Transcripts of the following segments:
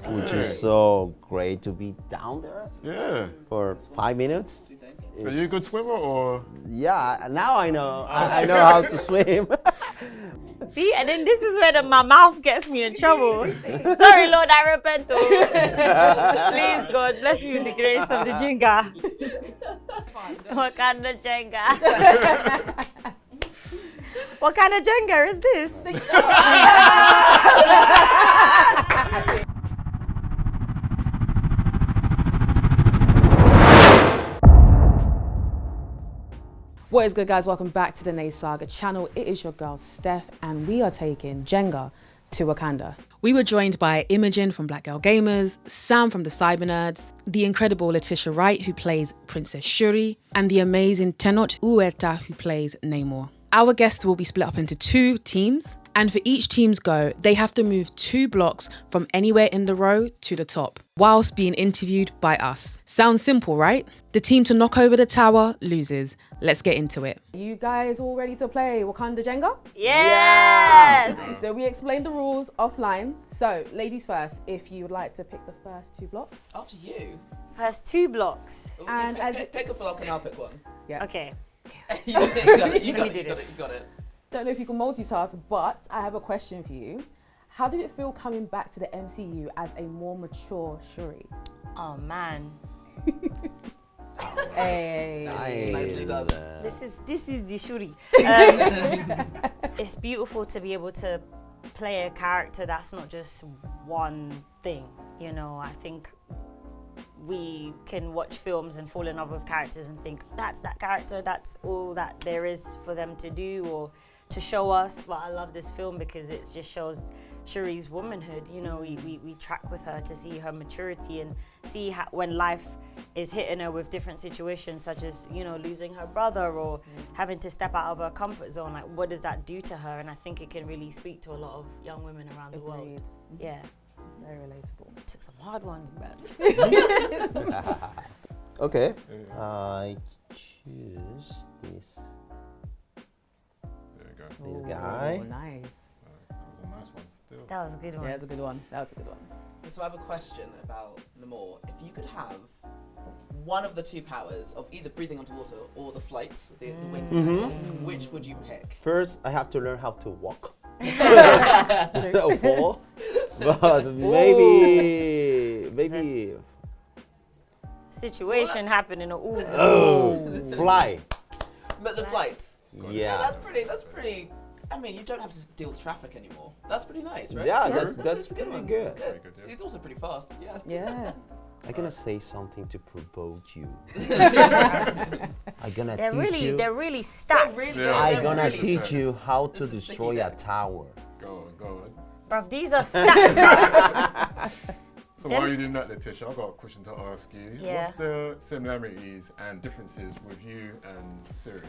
which is so great to be down there for 5 minutes. Are you a good swimmer or? Yeah, now I know. I know how to swim. See, and then this is where my mouth gets me in trouble. Sorry, Lord, I repent. Please, God, bless me with the grace of the JENGA. Wakanda JENGA. What kind of JENGA is this? What is good, guys? Welcome back to the NNESAGA channel. It is your girl Steph, and we are taking JENGA to Wakanda. We were joined by Imogen from Black Girl Gamers, Sam from the Cyber Nerds, the incredible Letitia Wright who plays Princess Shuri, and the amazing Tenoch Huerta who plays Namor. Our guests will be split up into 2 teams, and for each team's go, they have to move 2 blocks from anywhere in the row to the top, whilst being interviewed by us. Sounds simple, right? The team to knock over the tower loses. Let's get into it. You guys all ready to play Wakanda JENGA? Yes! So we explained the rules offline. So, ladies first, if you would like to pick the first 2 blocks. After you. First 2 blocks. Ooh, And pick a block and I'll pick one. Yeah. Okay. You got it, you got it. Don't know if you can multitask, but I have a question for you. How did it feel coming back to the MCU as a more mature Shuri? Oh man. Hey. Nicely done. This is the Shuri. It's beautiful to be able to play a character that's not just one thing. You know, I think we can watch films and fall in love with characters and think that's that character, that's all that there is for them to do or to show us. But I love this film because it just shows Shuri's womanhood. You know, we track with her to see her maturity and see how, when life is hitting her with different situations, such as, you know, losing her brother or having to step out of her comfort zone. Like, what does that do to her? And I think it can really speak to a lot of young women around the world. Yeah. Very relatable. Took some hard ones, bruv. Okay, I choose this. There you go. This guy. Oh, nice. That was a nice one still. That was a good one. Yeah, that's a good one. That was a good one. So I have a question about Namor. If you could have one of the 2 powers of either breathing underwater or the flight, the wings, which would you pick? First, I have to learn how to walk. Fall. But maybe. Situation happening. Ooh. Oh, fly. But the flight. Yeah. That's pretty. I mean, you don't have to deal with traffic anymore. That's pretty nice, right? Yeah, It's that's a pretty one. good. It's Very good, yeah. It's also pretty fast. Yeah. Yeah. I'm gonna say something to provoke you. I'm gonna They're teach you. really stacked. I'm gonna really teach you how to This is destroy sticky a deck. tower. Go on. Bruv, these are stacked, bruv. So while you're doing that, Letitia, I've got a question to ask you. Yeah. What's the similarities and differences with you and Shuri?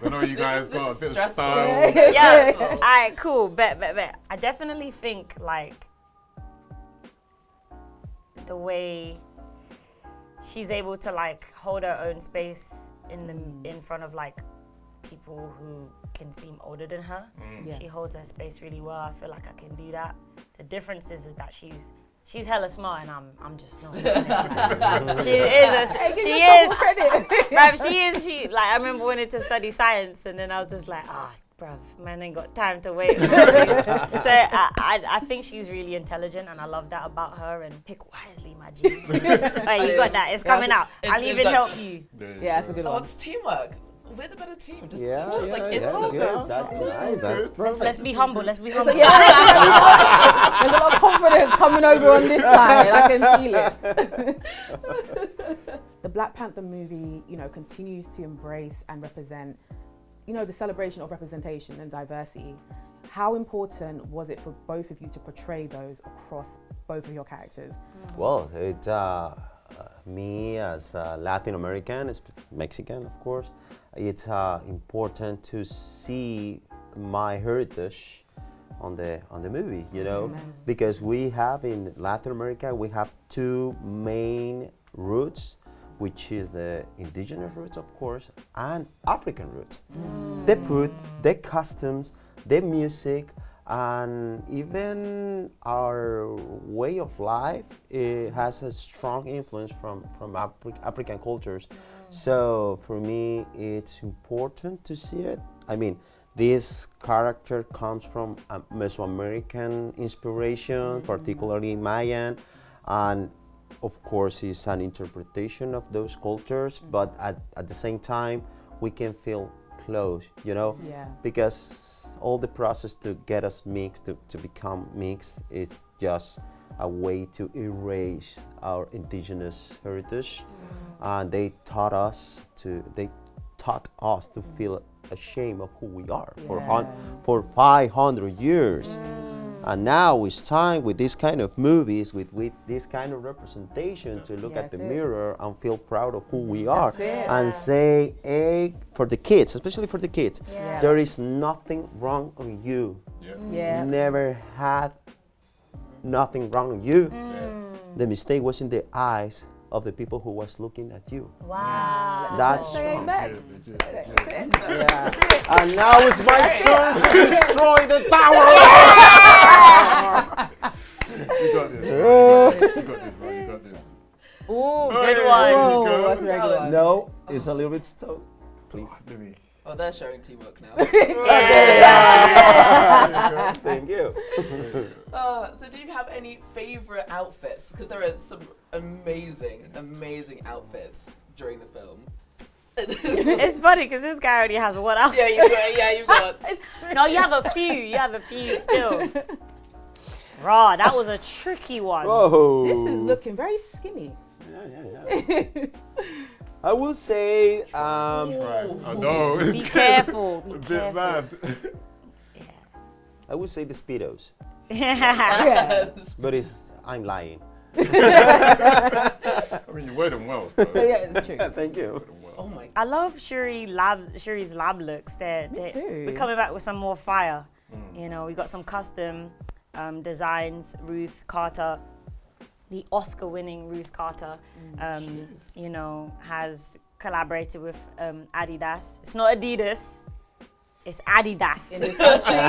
I know you guys This got a is bit of stressful. style. Yeah. Alright, cool. Bet. I definitely think like the way she's able to like hold her own space in front of like people who can seem older than her. Yeah. She holds her space really well. I feel like I can do that. The difference is that she's hella smart and I'm just not. She like I remember wanting to study science and then I was just like, bruv, man ain't got time to wait. So I think she's really intelligent and I love that about her. And pick wisely, my G. Right, you got that. It's coming out. I'll even help you. Yeah, that's a good Oh, one. it's teamwork. We're the better team. Just Yeah, like that's instant. good. That's nice. That's perfect. Let's be humble. There's a lot of confidence coming over on this side. I can feel it. The Black Panther movie, you know, continues to embrace and represent, you know, the celebration of representation and diversity. How important was it for both of you to portray those across both of your characters? Well, me as a Latin American, as Mexican, of course, it's important to see my heritage on the movie, you know, because we have in Latin America we have 2 main roots, which is the indigenous roots, of course, and African roots. The food, the customs, the music, And even our way of life, it has a strong influence from African cultures. So for me, it's important to see it. I mean, this character comes from a Mesoamerican inspiration, particularly Mayan, and of course it's an interpretation of those cultures, but at the same time, we can feel close, you know? Yeah. Because all the process to get us mixed, to become mixed, is just a way to erase our indigenous heritage. And they taught us to feel ashamed of who we are for 500 years. And now it's time with this kind of movies, with this kind of representation, to look at the mirror and feel proud of who we are. And say, hey, for the kids, especially for the kids, there is nothing wrong on you. You never had nothing wrong on you. The mistake was in the eyes of the people who was looking at you. Wow. That's Saying that. And now it's my turn to destroy the tower. You got this. You got this. Ooh, good one. Oh, that's very good. No, it's a little bit slow. Please. Let me. Oh, they're showing teamwork now. Thank you. So do you have any favorite outfits? Because there are some amazing outfits during the film. It's funny because this guy already has one outfit. You got. It's true. No, you have a few still. Raw, that was a tricky one. Whoa. This is looking very skinny. Yeah. I will say, Right. I know. Be careful. Be A bit careful. mad. I will say the Speedos, Yeah. but I'm lying. I mean, you wear them well. So. Yeah, it's true. Thank you. Oh my. I love Shuri's lab looks. too. We're coming back with some more fire. You know, we got some custom designs. Ruth Carter, the Oscar-winning Ruth Carter, you know, has collaborated with Adidas. It's not Adidas. It's Adidas. In this country, it's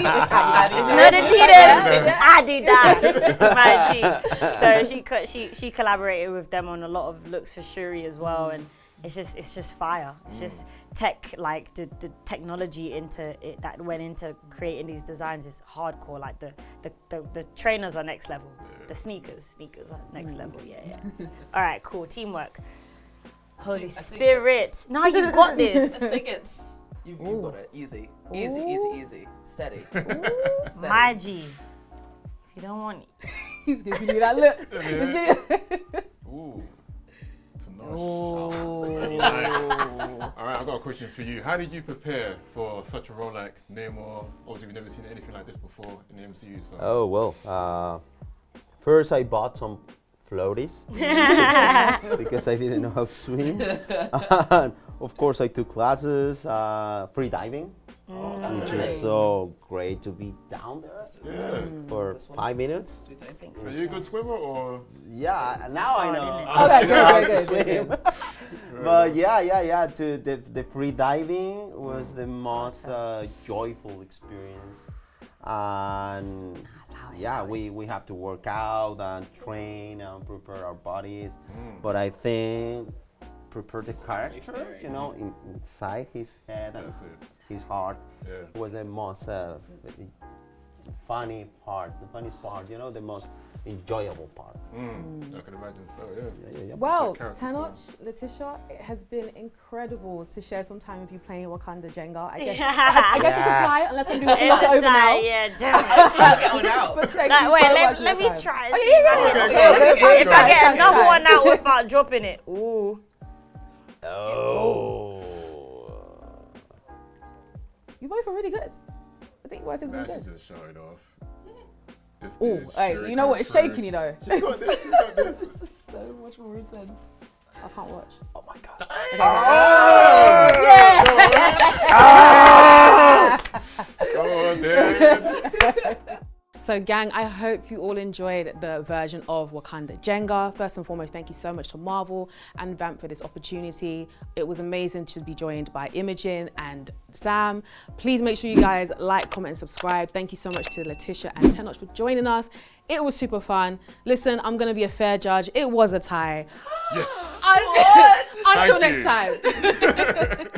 It's not Adidas. It's Adidas. My G. So she collaborated with them on a lot of looks for Shuri as well, and it's just fire. It's just tech, like the technology into it that went into creating these designs is hardcore. Like the trainers are next level. The sneakers are next level. Yeah. All right, cool. Teamwork. Holy Spirit. Now you got this. I think it's you've got it. Easy. Steady. My G. If you don't want it. He's giving you that look. Ooh. It's a nice shot. All right, I've got a question for you. How did you prepare for such a role like Namor? Obviously, we've never seen anything like this before in the MCU. So. Oh, well, first I bought some floaties because I didn't know how to swim. And of course, I took classes, free diving, which is so great to be down there for 5 minutes. Are you a good swimmer or? Yeah, now I know. Okay, how to good. swim. But yeah, to the free diving was the most joyful experience. And yeah, we have to work out and train and prepare our bodies. But I think prepare the character, you know, inside his head and his heart was the most funny part, the funniest part, you know, the most enjoyable part. I can imagine so, yeah. Well, Characters, Tenoch, Letitia, it has been incredible to share some time with you playing Wakanda Jenga. I guess it's a tie, unless I'm doing too much over now. Yeah, damn it. I'll get one out. But thank Like, you wait, so much let for me your time. try. Oh, See yeah, if I get another try. one out without dropping it. Ooh. Oh. You both are really good. I think work has been Now she's good. just showing off. Oh, hey, you know what? It's shaking, you know. She got this, she got this. This is so much more intense. I can't watch. Oh my God. Come on, man. So gang, I hope you all enjoyed the version of Wakanda Jenga. First and foremost, thank you so much to Marvel and VAMP for this opportunity. It was amazing to be joined by Imogen and Sam. Please make sure you guys like, comment and subscribe. Thank you so much to Letitia and Tenoch for joining us. It was super fun. Listen, I'm gonna be a fair judge. It was a tie. Yes. Until next time.